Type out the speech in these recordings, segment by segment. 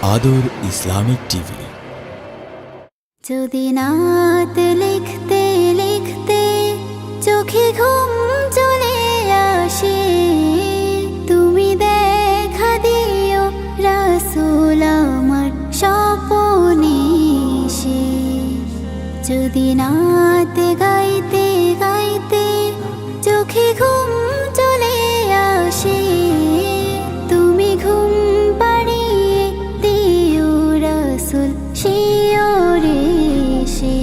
আদর Islamic TV. যদি নাত লিখতে লিখতে চোখে ঘুম চলে আসে, তুমি দেখা দিও রাসূল আমার স্বপনে এসে। যদি নাত গাইতে গাইতে চোখে ঘুম চলে আসে, তুমি ঘুম পাড়িয়ে দিও রাসূল শিওরে এসে।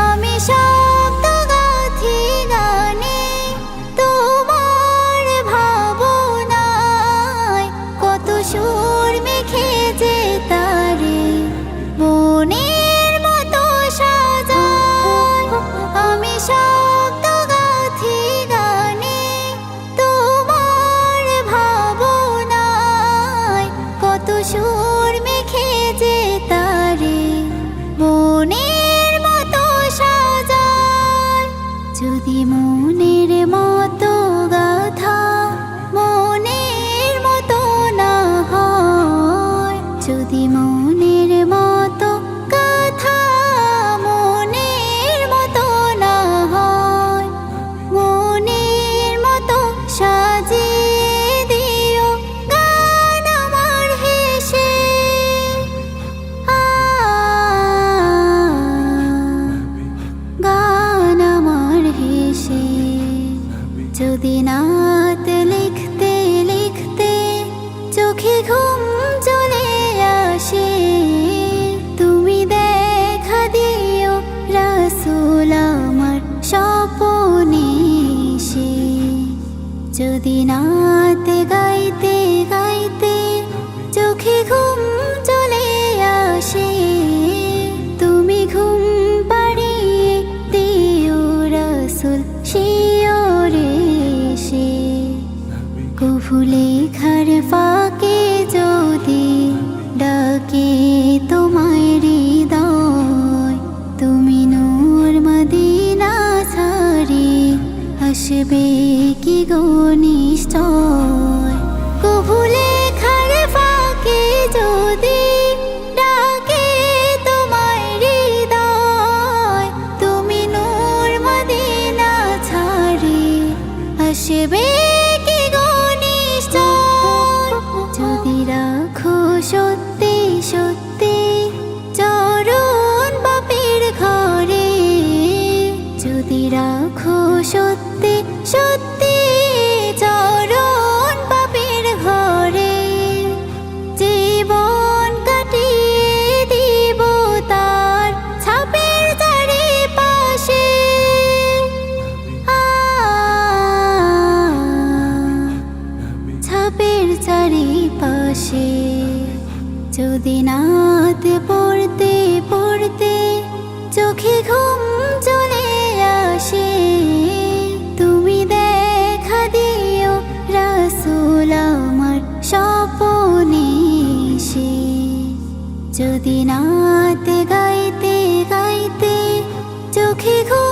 আমি শব্দ গাথি গানে তোমার ভাবনায়, কত সুর মেখে যে তারে মনের মতো সাজায়। আমি শব্দ গাথি গানে তোমার ভাবনায়, কত সুর মেখে যে তারে মনের মতো সাজায়। যদি মনের মতো গাথা মনের মতো না হয়, যদি মনের মতো গাথা মনের মতো না হয়, মনের মতো সাজিয়ে দিও গান আমার হেসে। গান আমার হেসে। যদি নাত লিখতে লিখতে চোখে ঘুম চলে আসে, তুমি দেখা দিও রাসূল আমার স্বপনে এসে। যদি নাত গাইতে গাইতে চোখে ঘুম চলে আসে, তুমি ঘুম পাড়িয়ে দিও রাসূল শিওরে এসে। কভু লেখার ফাঁকে যদি ডাকে তোমায় হৃদয়, তুমি নূর মদিনা ছাড়ি আসবে কি গো নিশ্চয়। কভু লেখার ফাঁকে যদি ডাকে তোমায় হৃদয়, তুমি নূর মদিনা ছাড়ি আসবে কি গো নিশ্চয়। যদি রাখো সত্যি সত্যি চরণ বাপের ঘরে, যদি রাখো সত্যি সত্যি চরণ বাপের ঘরে, জীবন কাটিয়ে দিব তার ছাপের চারিপাশে। ছাপের চারিপাশে। যদি নাত পড়তে পড়তে চোখে ঘুম চলে আসে, তুমি দেখা দিও রাসূল আমার স্বপনে এসে। যদি নাত গাইতে গাইতে চোখে ঘুম